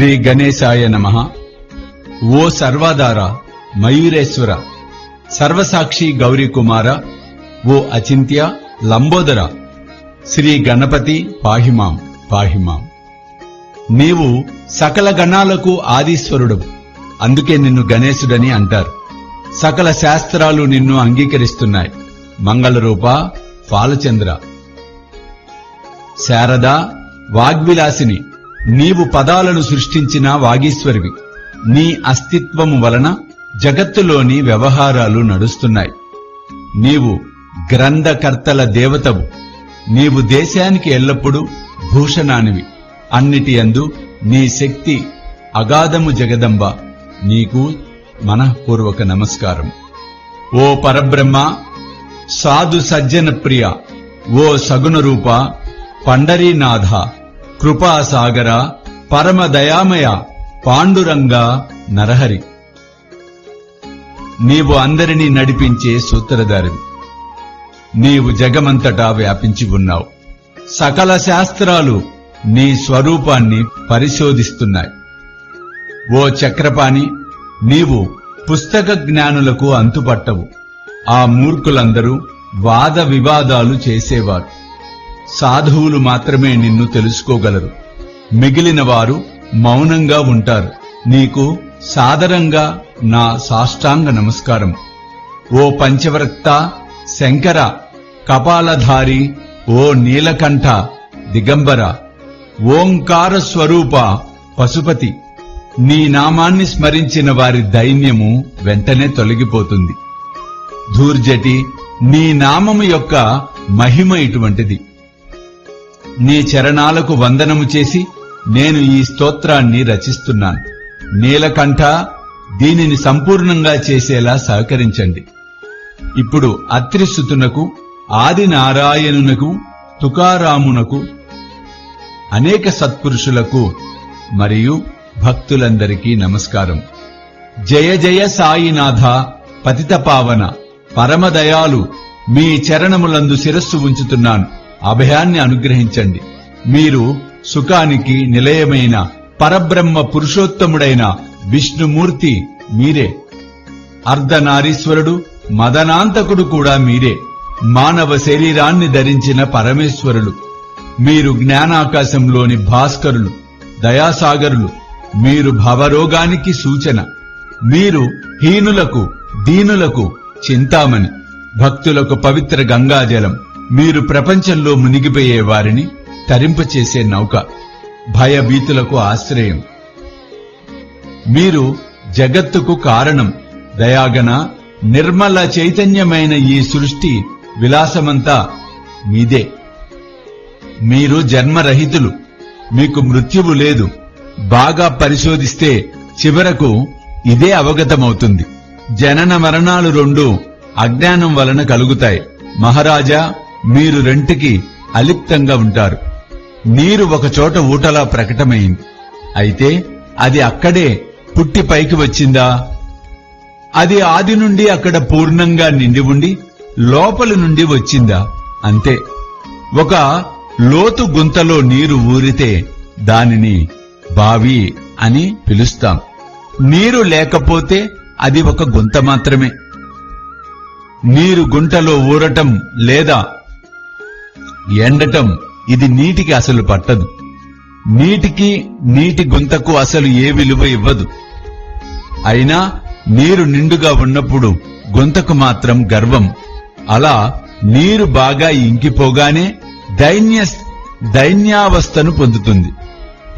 శ్రీ గణేశాయ నమః. ఓ సర్వాధార, మయూరేశ్వర, సర్వసాక్షి గౌరీకుమార, ఓ అచింత్య లంబోదర, శ్రీ గణపతి పాహిమాం పాహిమాం. నీవు సకల గణాలకు ఆదీశ్వరుడు, అందుకే నిన్ను గణేశుడని అంటారు. సకల శాస్త్రాలు నిన్ను అంగీకరిస్తున్నాయి. మంగళరూప, పాలచంద్ర, శారద, వాగ్విలాసిని, నీవు పదాలను సృష్టించిన వాగీశ్వరివి. నీ అస్తిత్వము వలన జగత్తులోని వ్యవహారాలు నడుస్తున్నాయి. నీవు గ్రంథకర్తల దేవతవు. నీవు దేశానికి ఎల్లప్పుడూ భూషణానివి. అన్నిటి యందు నీ శక్తి అగాధము జగదంబ. నీకు మనఃపూర్వక నమస్కారం. ఓ పరబ్రహ్మ, సాధు సజ్జన ప్రియ, ఓ సగుణ రూప, పండరీనాథ, కృపాసాగర, పరమదయామయ, పాండురంగ, నరహరి. నీవు అందరినీ నడిపించే సూత్రధారివి. నీవు జగమంతటా వ్యాపించి ఉన్నావు. సకల శాస్త్రాలు నీ స్వరూపాన్ని పరిశోధిస్తున్నాయి. ఓ చక్రపాణి, నీవు పుస్తక జ్ఞానులకు అంతుపట్టవు. ఆ మూర్ఖులందరూ వాద వివాదాలు చేసేవారు. సాధువులు మాత్రమే నిన్ను తెలుసుకోగలరు. మిగిలిన వారు మౌనంగా ఉంటారు. నీకు సాదరంగా నా సాష్టాంగ నమస్కారం. ఓ పంచవ్రక్త, శంకర, కపాలధారి, ఓ నీలకంఠ, దిగంబర, ఓంకార స్వరూప, పశుపతి, నీ నామాన్ని స్మరించిన వారి దైన్యము వెంటనే తొలగిపోతుంది. ధూర్జటి, నీ నామము యొక్క మహిమ ఇటువంటిది. నీ చరణాలకు వందనము చేసి నేను ఈ స్తోత్రాన్ని రచిస్తున్నాను. నీలకంఠ, దీనిని సంపూర్ణంగా చేసేలా సహకరించండి. ఇప్పుడు అత్రిసుతునకు, ఆది నారాయణునకు, తుకారామునకు, అనేక సత్పురుషులకు మరియు భక్తులందరికీ నమస్కారం. జయ జయ సాయినాథ, పతిత పావన, పరమదయాలు, మీ చరణములందు శిరస్సు ఉంచుతున్నాను. అభయాన్ని అనుగ్రహించండి. మీరు సుఖానికి నిలయమైన పరబ్రహ్మ పురుషోత్తముడైన విష్ణుమూర్తి మీరే. అర్ధనారీశ్వరుడు, మదనాంతకుడు కూడా మీరే. మానవ శరీరాన్ని ధరించిన పరమేశ్వరులు మీరు. జ్ఞానాకాశంలోని భాస్కరులు, దయాసాగరులు మీరు. భవరోగానికి సూచన మీరు. హీనులకు, దీనులకు చింతామణి, భక్తులకు పవిత్ర గంగాజలం మీరు. ప్రపంచంలో మునిగిపోయే వారిని తరింపచేసే నౌక, భయభీతులకు ఆశ్రయం మీరు. జగత్తుకు కారణం, దయాగణ, నిర్మల చైతన్యమైన ఈ సృష్టి విలాసమంతా మీదే. మీరు జన్మరహితులు, మీకు మృత్యువు లేదు. బాగా పరిశోధిస్తే చివరకు ఇదే అవగతమవుతుంది. జనన మరణాలు రెండూ అజ్ఞానం వలన కలుగుతాయి. మహారాజా, మీరు రెంటికి అలిప్తంగా ఉంటారు. నీరు ఒకచోట ఊటలా ప్రకటమైంది. అయితే అది అక్కడే పుట్టి పైకి వచ్చిందా? అది ఆది నుండి అక్కడ పూర్ణంగా నిండి ఉండి లోపలి నుండి వచ్చిందా? అంతే. ఒక లోతు గుంతలో నీరు ఊరితే దానిని బావి అని పిలుస్తాం. నీరు లేకపోతే అది ఒక గుంత మాత్రమే. నీరు గుంటలో ఊరటం లేదా ఎండటం ఇది నీటికి అసలు పట్టదు. నీటికి, నీటి గుంతకు అసలు ఏ విలువ ఇవ్వదు. అయినా నీరు నిండుగా ఉన్నప్పుడు గుంతకు మాత్రం గర్వం. అలా నీరు బాగా ఇంకిపోగానే దైన్యావస్థను పొందుతుంది.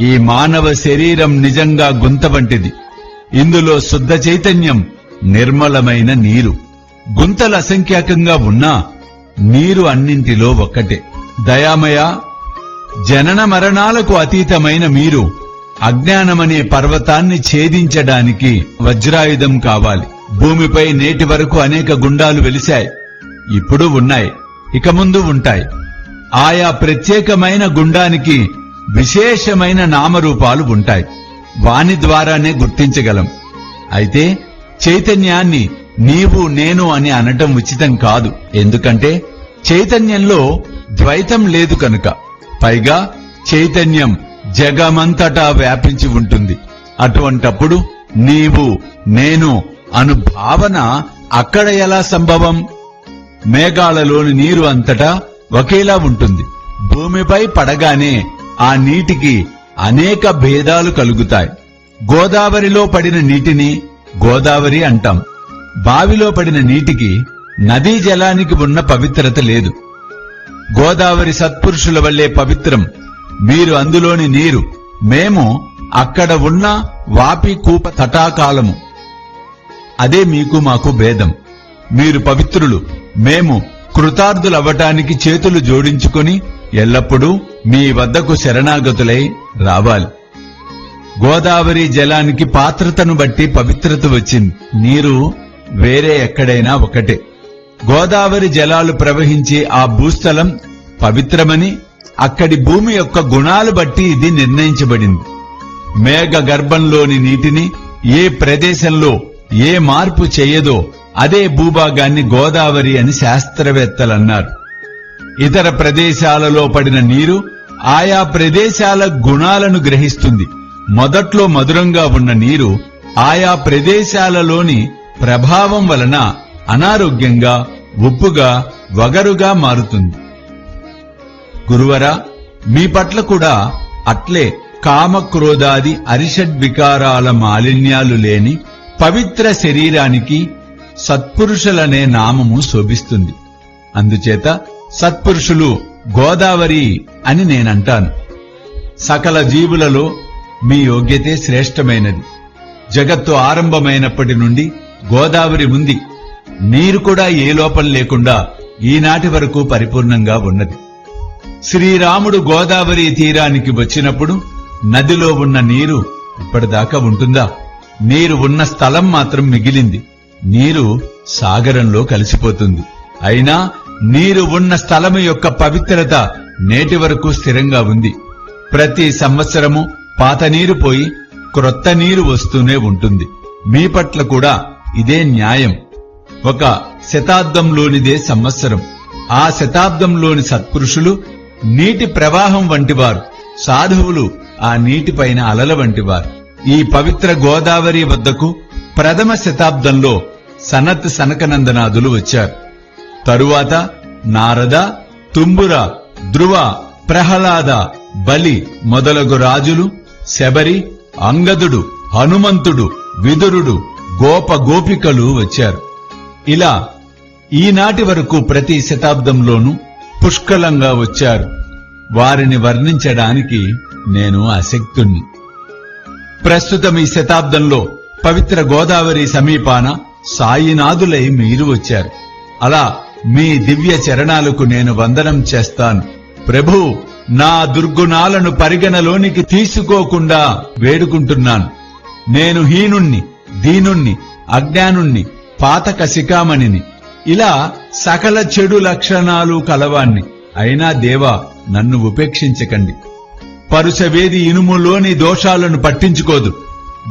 ఈ మానవ శరీరం నిజంగా గుంత వంటిది. ఇందులో శుద్ధ చైతన్యం, నిర్మలమైన నీరు. గుంతలు అసంఖ్యాకంగా ఉన్నా నీరు అన్నింటిలో ఒక్కటే. దయామయ, జనన మరణాలకు అతీతమైన మీరు అజ్ఞానమనే పర్వతాన్ని ఛేదించడానికి వజ్రాయుధం కావాలి. భూమిపై నేటి వరకు అనేక గుండాలు వెలిశాయి. ఇప్పుడు ఉన్నాయి, ఇక ముందు ఉంటాయి. ఆయా ప్రత్యేకమైన గుండానికి విశేషమైన నామరూపాలు ఉంటాయి. వాని ద్వారానే గుర్తించగలం. అయితే చైతన్యాన్ని నీవు, నేను అని అనటం ఉచితం కాదు. ఎందుకంటే చైతన్యంలో ద్వైతం లేదు కనుక. పైగా చైతన్యం జగమంతటా వ్యాపించి ఉంటుంది. అటువంటప్పుడు నీవు నేను అను భావన అక్కడ ఎలా సంభవం? మేఘాలలోని నీరు అంతటా ఒకేలా ఉంటుంది. భూమిపై పడగానే ఆ నీటికి అనేక భేదాలు కలుగుతాయి. గోదావరిలో పడిన నీటిని గోదావరి అంటాం. బావిలో పడిన నీటికి నదీ జలానికి ఉన్న పవిత్రత లేదు. గోదావరి సత్పురుషుల వల్లే పవిత్రం. మీరు అందులోని నీరు, మేము అక్కడ ఉన్న వాపి కూప తటాకాలము. అదే మీకు మాకు భేదం. మీరు పవిత్రులు, మేము కృతార్థులవ్వటానికి చేతులు జోడించుకొని ఎల్లప్పుడూ మీ వద్దకు శరణాగతులై రావాలి. గోదావరి జలానికి పాత్రతను బట్టి పవిత్రత వచ్చింది. నీరు వేరే ఎక్కడైనా ఒకటే. గోదావరి జలాలు ప్రవహించే ఆ భూస్థలం పవిత్రమని అక్కడి భూమి యొక్క గుణాలు బట్టి ఇది నిర్ణయించబడింది. మేఘ గర్భంలోని నీటిని ఏ ప్రదేశంలో ఏ మార్పు చేయదో అదే భూభాగాన్ని గోదావరి అని శాస్త్రవేత్తలన్నారు. ఇతర ప్రదేశాలలో పడిన నీరు ఆయా ప్రదేశాల గుణాలను గ్రహిస్తుంది. మొదట్లో మధురంగా ఉన్న నీరు ఆయా ప్రదేశాలలోని ప్రభావం వలన అనారోగ్యంగా, ఉప్పుగా, వగరుగా మారుతుంది. గురువరా, మీ పట్ల కూడా అట్లే కామక్రోధాది అరిషడ్వికారాల మాలిన్యాలు లేని పవిత్ర శరీరానికి సత్పురుషులనే నామము శోభిస్తుంది. అందుచేత సత్పురుషులు గోదావరి అని నేనంటాను. సకల జీవులలో మీ యోగ్యతే శ్రేష్టమైనది. జగత్తు ఆరంభమైనప్పటి నుండి గోదావరి ఉంది. నీరు కూడా ఏ లోపం లేకుండా ఈనాటి వరకు పరిపూర్ణంగా ఉన్నది. శ్రీరాముడు గోదావరి తీరానికి వచ్చినప్పుడు నదిలో ఉన్న నీరు ఇప్పటిదాకా ఉంటుందా? నీరు ఉన్న స్థలం మాత్రం మిగిలింది. నీరు సాగరంలో కలిసిపోతుంది. అయినా నీరు ఉన్న స్థలము యొక్క పవిత్రత నేటి వరకు స్థిరంగా ఉంది. ప్రతి సంవత్సరము పాత నీరు పోయి క్రొత్త నీరు వస్తూనే ఉంటుంది. మీ పట్ల కూడా ఇదే న్యాయం. ఒక శతాబ్దంలోనిదే సంవత్సరం. ఆ శతాబ్దంలోని సత్పురుషులు నీటి ప్రవాహం వంటివారు, సాధువులు ఆ నీటిపైన అలల వంటివారు. ఈ పవిత్ర గోదావరి వద్దకు ప్రథమ శతాబ్దంలో సనత్ సనకనందనాదులు వచ్చారు. తరువాత నారద, తుంబుర, ధ్రువ, ప్రహ్లాద, బలి మొదలగు రాజులు, శబరి, అంగదుడు, హనుమంతుడు, విదురుడు, గోప గోపికలు వచ్చారు. ఇలా ఈనాటి వరకు ప్రతి శతాబ్దంలోనూ పుష్కలంగా వచ్చారు. వారిని వర్ణించడానికి నేను అశక్తుణ్ణి. ప్రస్తుతం ఈ శతాబ్దంలో పవిత్ర గోదావరి సమీపాన సాయినాథులై మీరు వచ్చారు. అలా మీ దివ్య చరణాలకు నేను వందనం చేస్తాను. ప్రభూ, నా దుర్గుణాలను పరిగణలోనికి తీసుకోకుండా వేడుకుంటున్నాను. నేను హీనుణ్ణి, దీనుణ్ణి, అజ్ఞానుణ్ణి, పాతక శిఖామణిని, ఇలా సకల చెడు లక్షణాలు కలవాణ్ణి. అయినా దేవా, నన్ను ఉపేక్షించకండి. పరుసవేది ఇనుములోని దోషాలను పట్టించుకోదు.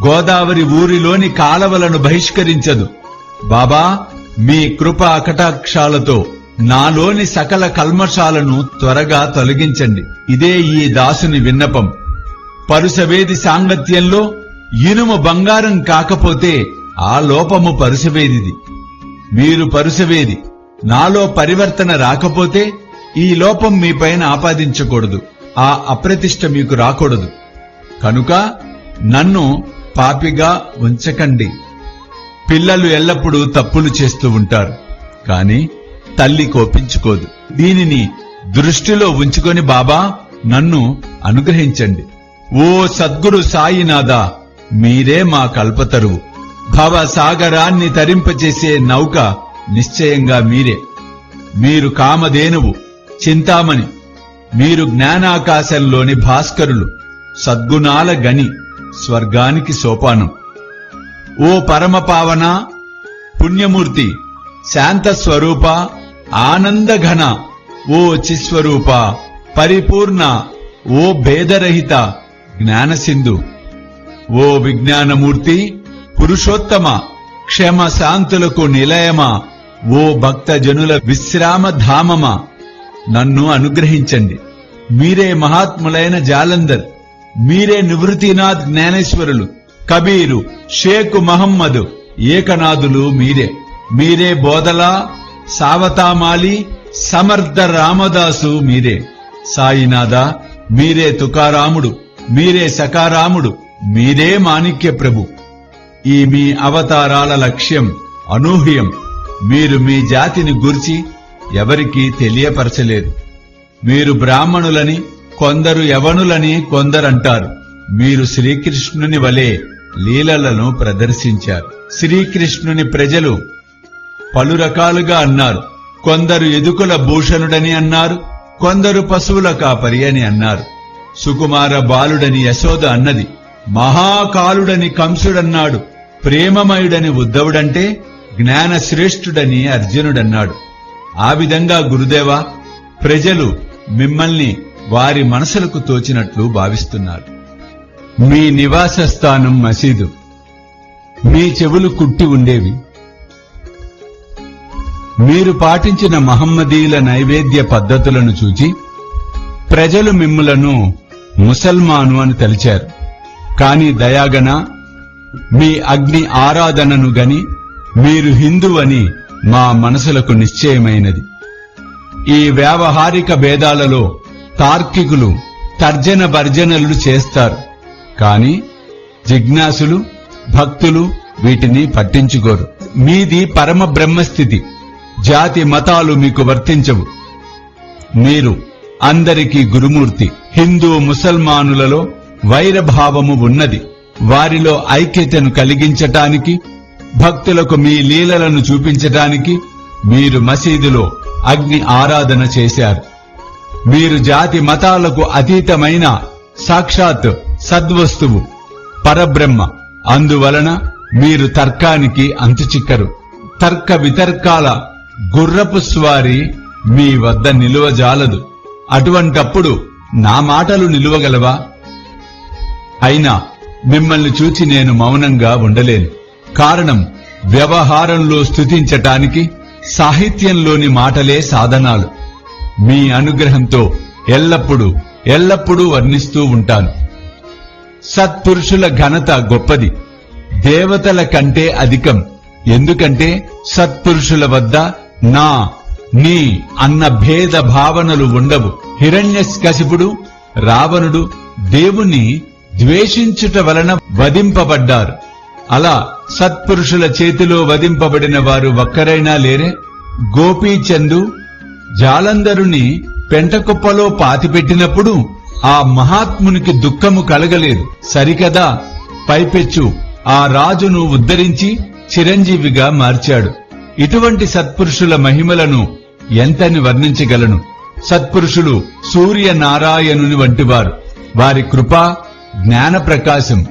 గోదావరి ఊరిలోని కాలవలను బహిష్కరించదు. బాబా, మీ కృపా కటాక్షాలతో నాలోని సకల కల్మషాలను త్వరగా తొలగించండి. ఇదే ఈ దాసుని విన్నపం. పరుసవేది సాంగత్యంలో ఇనుము బంగారం కాకపోతే ఆ లోపము పరుసవేదిది. మీరు పరుసవేది, నాలో పరివర్తన రాకపోతే ఈ లోపం మీపైన ఆపాదించకూడదు. ఆ అప్రతిష్ట మీకు రాకూడదు. కనుక నన్ను పాపిగా ఉంచకండి. పిల్లలు ఎల్లప్పుడూ తప్పులు చేస్తూ ఉంటారు, కాని తల్లి కోపించుకోదు. దీనిని దృష్టిలో ఉంచుకొని బాబా, నన్ను అనుగ్రహించండి. ఓ సద్గురు సాయినాథ, మీరే మా కల్పతరువు. భవసాగరాన్ని తరింపచేసే నౌక నిశ్చయంగా మీరే. మీరు కామధేనువు, చింతామణి. మీరు జ్ఞానాకాశంలోని భాస్కరులు, సద్గుణాల గని, స్వర్గానికి సోపానం. ఓ పరమపావన, పుణ్యమూర్తి, శాంతస్వరూప, ఆనందఘన, ఓ చిస్వరూప, పరిపూర్ణ, ఓ భేదరహిత, జ్ఞానసింధు, ఓ విజ్ఞానమూర్తి, పురుషోత్తమ, క్షమ శాంతులకు నిలయమా, ఓ భక్తజనుల విశ్రామధామమా, నన్ను అనుగ్రహించండి. మీరే మహాత్ములైన జాలందర్, మీరే నివృత్తినాథ్ జ్ఞానేశ్వరులు, కబీరు, షేక్ మహమ్మద్ ఏకనాథులు మీరే. మీరే బోధలా, సావతామాలి, సమర్థ రామదాసు మీరే. సాయినాథ మీరే తుకారాముడు, మీరే సకారాముడు, మీరే మాణిక్య ప్రభు. ఈ మీ అవతారాల లక్ష్యం అనూహ్యం. మీరు మీ జాతిని గురించి ఎవరికీ తెలియపరచలేదు. మీరు బ్రాహ్మణులని కొందరు, యవనులని కొందరంటారు. మీరు శ్రీకృష్ణుని వలె లీలలను ప్రదర్శించారు. శ్రీకృష్ణుని ప్రజలు పలు రకాలుగా అన్నారు. కొందరు ఎదుకుల భూషణుడని అన్నారు, కొందరు పశువుల కాపరి అని అన్నారు. సుకుమార బాలుడని యశోద అన్నది, మహాకాలుడని కంసుడన్నాడు, ప్రేమమయుడని ఉద్ధవుడంటే జ్ఞానశ్రేష్ఠుడని అర్జునుడన్నాడు. ఆ విధంగా గురుదేవా, ప్రజలు మిమ్మల్ని వారి మనసులకు తోచినట్లు భావిస్తున్నారు. మీ నివాస స్థానం మసీదు. మీ చెవులు కుట్టి ఉండేవి. మీరు పాటించిన మహమ్మదీల నైవేద్య పద్ధతులను చూచి ప్రజలు మిమ్ములను ముసల్మాను అని తలిచారు. కాని దయాగన మీ అగ్ని ఆరాధనను గని మీరు హిందూ అని మా మనసులకు నిశ్చయమైనది. ఈ వ్యావహారిక భేదాలలో తార్కికులు తర్జన భర్జనలు చేస్తారు, కాని జిజ్ఞాసులు, భక్తులు వీటిని పట్టించుకోరు. మీది పరమ బ్రహ్మస్థితి. జాతి మతాలు మీకు వర్తించవు. మీరు అందరికీ గురుమూర్తి. హిందూ ముసల్మానులలో వైరభావము ఉన్నది. వారిలో ఐక్యతను కలిగించటానికి, భక్తులకు మీ లీలలను చూపించటానికి మీరు మసీదులో అగ్ని ఆరాధన చేశారు. మీరు జాతి మతాలకు అతీతమైన సాక్షాత్ సద్వస్తువు, పరబ్రహ్మ. అందువలన మీరు తర్కానికి అంతుచిక్కరు. తర్క వితర్కాల గుర్రపు స్వారీ మీ వద్ద నిలువజాలదు. అటువంటప్పుడు నా మాటలు నిలువగలవా? అయినా మిమ్మల్ని చూచి నేను మౌనంగా ఉండలేను. కారణం, వ్యవహారంలో స్తుతించటానికి సాహిత్యంలోని మాటలే సాధనాలు. మీ అనుగ్రహంతో ఎల్లప్పుడూ వర్ణిస్తూ ఉంటాను. సత్పురుషుల ఘనత గొప్పది, దేవతల కంటే అధికం. ఎందుకంటే సత్పురుషుల వద్ద నా, నీ అన్న భేద భావనలు ఉండవు. హిరణ్యకశిపుడు, రావణుడు దేవుణ్ణి ద్వేషించుట వలన వధింపబడ్డారు. అలా సత్పురుషుల చేతిలో వధింపబడిన వారు ఒక్కరైనా లేరే? గోపీచందు జాలంధరుని పెంటకుప్పలో పాతిపెట్టినప్పుడు ఆ మహాత్మునికి దుఃఖము కలగలేదు సరికదా? పైపెచ్చు ఆ రాజును ఉద్ధరించి చిరంజీవిగా మార్చాడు. ఇటువంటి సత్పురుషుల మహిమలను ఎంతని వర్ణించగలను? సత్పురుషులు సూర్యనారాయణుని వంటివారు. వారి కృపా జ్ఞాన ప్రకాశం.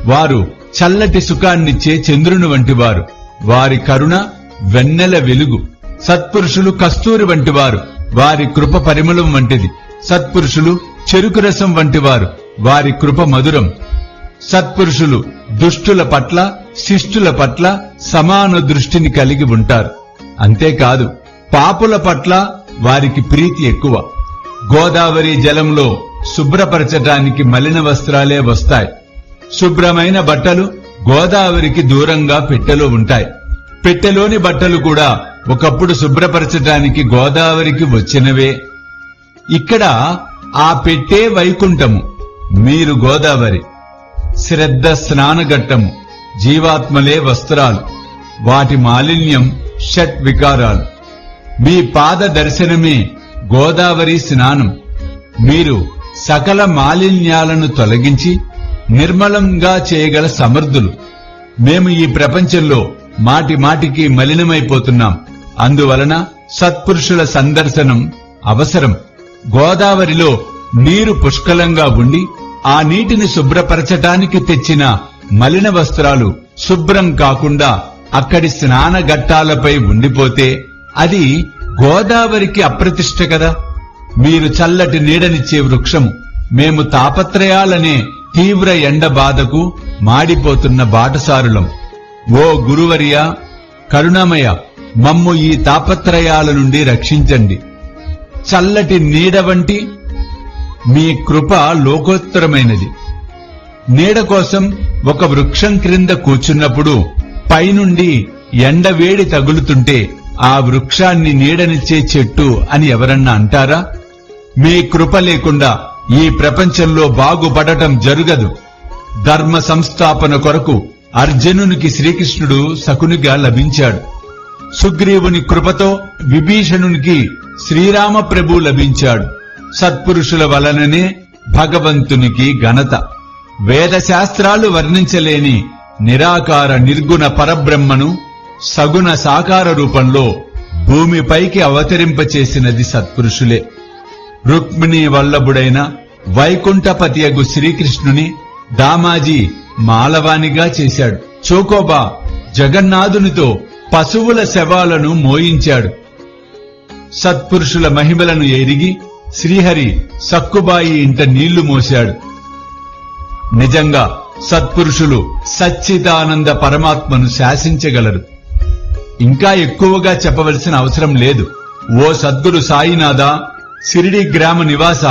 వారు చల్లటి సుఖాన్నిచ్చే చంద్రుని వంటివారు. వారి కరుణ వెన్నెల వెలుగు. సత్పురుషులు కస్తూరి వంటివారు. వారి కృప పరిమళం వంటిది. సత్పురుషులు చెరుకు రసం వంటివారు. వారి కృప మధురం. సత్పురుషులు దుష్టుల పట్ల, శిష్టుల పట్ల సమాన దృష్టిని కలిగి ఉంటారు. అంతేకాదు, పాపుల పట్ల వారికి ప్రీతి ఎక్కువ. గోదావరి జలంలో శుభ్రపరచటానికి మలిన వస్త్రాలే వస్తాయి. శుభ్రమైన బట్టలు గోదావరికి దూరంగా పెట్టెలో ఉంటాయి. పెట్టెలోని బట్టలు కూడా ఒకప్పుడు శుభ్రపరచటానికి గోదావరికి వచ్చినవే. ఇక్కడ ఆ పెట్టే వైకుంఠము, మీరు గోదావరి. శ్రద్ధ స్నానఘట్టము, జీవాత్మలే వస్త్రాలు. వాటి మాలిన్యం షట్ వికారాలు. మీ పాద దర్శనమే గోదావరి స్నానం. మీరు సకల మాలిన్యాలను తొలగించి నిర్మలంగా చేయగల సమర్థులు. మేము ఈ ప్రపంచంలో మాటి మాటికి మలినమైపోతున్నాం. అందువలన సత్పురుషుల సందర్శనం అవసరం. గోదావరిలో నీరు పుష్కలంగా ఉండి ఆ నీటిని శుభ్రపరచటానికి తెచ్చిన మలిన వస్త్రాలు శుభ్రం కాకుండా అక్కడి స్నానఘట్టాలపై ఉండిపోతే అది గోదావరికి అప్రతిష్ట కదా. మీరు చల్లటి నీడనిచ్చే వృక్షము. మేము తాపత్రయాలనే తీవ్ర ఎండ బాధకు మాడిపోతున్న బాటసారులం. ఓ గురువర్య, కరుణామయ, మమ్ము ఈ తాపత్రయాల నుండి రక్షించండి. చల్లటి నీడ వంటి మీ కృప లోకోత్తరమైనది. నీడ కోసం ఒక వృక్షం క్రింద కూర్చున్నప్పుడు పైనుండి ఎండవేడి తగులుతుంటే ఆ వృక్షాన్ని నీడనిచ్చే చెట్టు అని ఎవరన్నా అంటారా? మీ కృప లేకుండా ఈ ప్రపంచంలో బాగుపడటం జరగదు. ధర్మ సంస్థాపన కొరకు అర్జునునికి శ్రీకృష్ణుడు శకునిగా లభించాడు. సుగ్రీవుని కృపతో విభీషణునికి శ్రీరామ ప్రభు లభించాడు. సత్పురుషుల వలననే భగవంతునికి ఘనత. వేద శాస్త్రాలు వర్ణించలేని నిరాకార నిర్గుణ పరబ్రహ్మను సగుణ సాకార రూపంలో భూమిపైకి అవతరింపచేసినది సత్పురుషులే. రుక్మిణీ వల్లభుడైన వైకుంఠపతియగు శ్రీకృష్ణుని దామాజీ మాలవానిగా చేశాడు. చోకోబా జగన్నాథునితో పశువుల శవాలను మోయించాడు. సత్పురుషుల మహిమలను ఎరిగి శ్రీహరి సక్కుబాయి ఇంట నీళ్లు మోశాడు. నిజంగా సత్పురుషులు సచ్చిదానంద పరమాత్మను శాసించగలరు. ఇంకా ఎక్కువగా చెప్పవలసిన అవసరం లేదు. ఓ సద్గురు సాయినాథ, సిరిడి గ్రామ నివాస,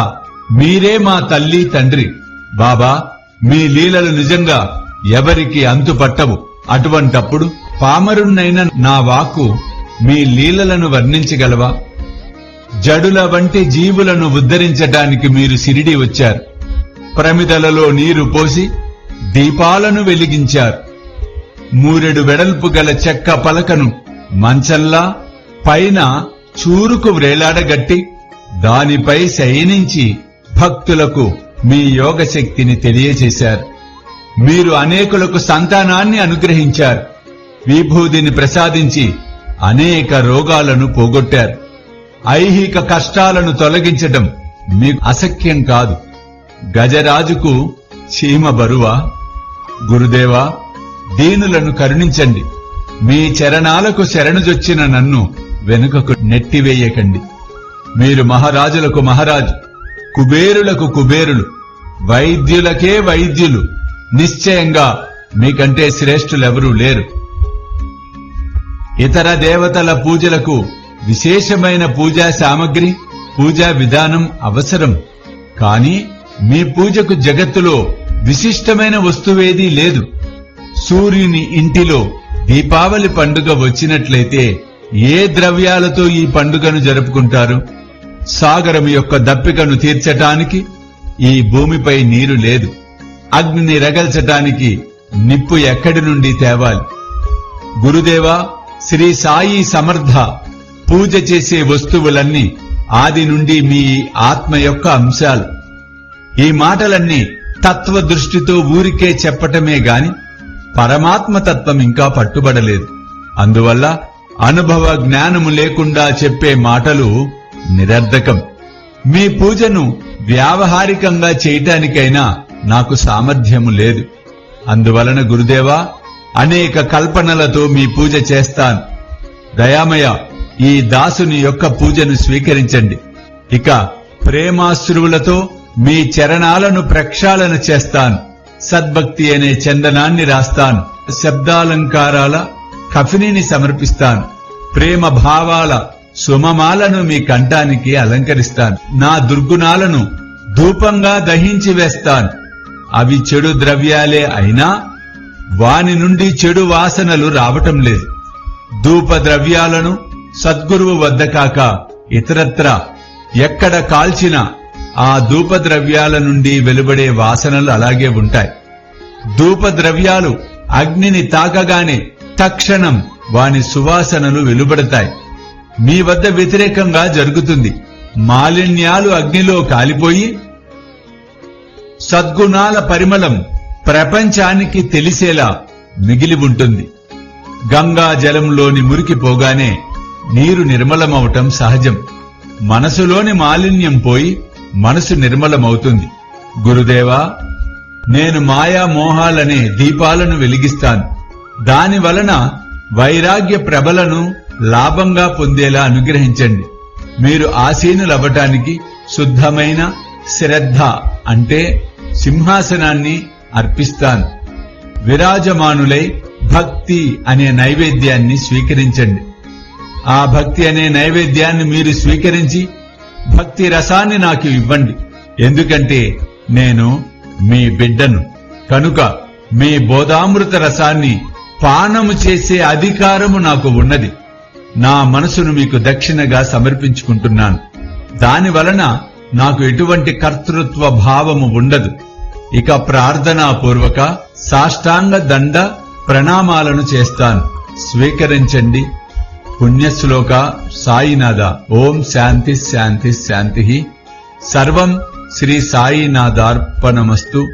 మీరే మా తల్లి తండ్రి. బాబా, మీ లీలలు నిజంగా ఎవరికి అంతుపట్టవు. అటువంటప్పుడు పామరున్నైన నా వాక్కు మీ లీలలను వర్ణించగలవా? జడుల వంటి జీవులను ఉద్ధరించటానికి మీరు సిరిడి వచ్చారు. ప్రమిదలలో నీరు పోసి దీపాలను వెలిగించారు. మూరెడు వెడల్పు గల చెక్క పలకను మంచంలా పైన చూరుకు వ్రేలాడగట్టి దానిపై శయనించి భక్తులకు మీ యోగ శక్తిని తెలియజేశారు. మీరు అనేకులకు సంతానాన్ని అనుగ్రహించారు. విభూతిని ప్రసాదించి అనేక రోగాలను పోగొట్టారు. ఐహిక కష్టాలను తొలగించటం మీకు అశక్యం కాదు. గజరాజుకు చీమ బరువా? గురుదేవా, దీనులను కరుణించండి. మీ చరణాలకు శరణుజొచ్చిన నన్ను వెనుకకు నెట్టివేయకండి. మీరు మహారాజులకు మహారాజు, కుబేరులకు కుబేరులు, వైద్యులకే వైద్యులు. నిశ్చయంగా మీకంటే శ్రేష్ఠులెవరూ లేరు. ఇతర దేవతల పూజలకు విశేషమైన పూజా సామగ్రి, పూజా విధానం అవసరం. కాని మీ పూజకు జగత్తులో విశిష్టమైన వస్తువేదీ లేదు. సూర్యుని ఇంటిలో దీపావళి పండుగ వచ్చినట్లయితే ఏ ద్రవ్యాలతో ఈ పండుగను జరుపుకుంటారు? సాగరం యొక్క దప్పికను తీర్చటానికి ఈ భూమిపై నీరు లేదు. అగ్నిని రగల్చటానికి నిప్పు ఎక్కడి నుండి తేవాలి? గురుదేవా, శ్రీ సాయి సమర్థ, పూజ చేసే వస్తువులన్నీ ఆది నుండి మీ ఆత్మ యొక్క అంశాలు. ఈ మాటలన్నీ తత్వ దృష్టితో ఊరికే చెప్పటమే గాని పరమాత్మ తత్వం ఇంకా పట్టుబడలేదు. అందువల్ల అనుభవ జ్ఞానము లేకుండా చెప్పే మాటలు నిరర్ధకం. మీ పూజను వ్యావహారికంగా చేయటానికైనా నాకు సామర్థ్యము లేదు. అందువలన గురుదేవా, అనేక కల్పనలతో మీ పూజ చేస్తాను. దయామయ, ఈ దాసుని యొక్క పూజను స్వీకరించండి. ఇక ప్రేమాశ్రువులతో మీ చరణాలను ప్రక్షాళన చేస్తాను. సద్భక్తి అనే చందనాన్ని రాస్తాను. శబ్దాలంకారాల కఫినిని సమర్పిస్తాను. ప్రేమ భావాల సుమమాలను మీ కంఠానికి అలంకరిస్తాను. నా దుర్గుణాలను ధూపంగా దహించి వేస్తాను. అవి చెడు ద్రవ్యాలే అయినా వాని నుండి చెడు వాసనలు రావటం లేదు. ధూప ద్రవ్యాలను సద్గురువు వద్ద కాక ఇతరత్ర ఎక్కడ కాల్చినా ఆ ధూప ద్రవ్యాల నుండి వెలువడే వాసనలు అలాగే ఉంటాయి. ధూప ద్రవ్యాలు అగ్నిని తాకగానే తక్షణం వాని సువాసనలు వెలువడతాయి. మీ వద్ద వ్యతిరేకంగా జరుగుతుంది. మాలిన్యాలు అగ్నిలో కాలిపోయి సద్గుణాల పరిమళం ప్రపంచానికి తెలిసేలా మిగిలి ఉంటుంది. గంగా జలంలోని మురికిపోగానే నీరు నిర్మలమవటం సహజం. మనసులోని మాలిన్యం పోయి మనసు నిర్మలమవుతుంది. గురుదేవా, నేను మాయా మోహాలనే దీపాలను వెలిగిస్తాను. దాని వలన వైరాగ్య ప్రభలను లాభంగా పొందేలా అనుగ్రహించండి. మీరు ఆసీనులవ్వటానికి శుద్ధమైన శ్రద్ధ అంటే సింహాసనాన్ని అర్పిస్తాను. విరాజమానులై భక్తి అనే నైవేద్యాన్ని స్వీకరించండి. ఆ భక్తి అనే నైవేద్యాన్ని మీరు స్వీకరించి భక్తి రసాన్ని నాకు ఇవ్వండి. ఎందుకంటే నేను మీ బిడ్డను. కనుక మీ బోధామృత రసాన్ని పానము చేసే అధికారము నాకు ఉన్నది. నా మనసును మీకు దక్షిణగా సమర్పించుకుంటున్నాను. దానివలన నాకు ఎటువంటి కర్తృత్వ భావము ఉండదు. ఇక ప్రార్థనాపూర్వక సాష్టాంగ దండ ప్రణామాలను చేస్తాను. స్వీకరించండి. పుణ్యశ్లోక సాయినాథ. ఓం శాంతి శాంతి శాంతి. సర్వం శ్రీ సాయినాథార్పణమస్తు.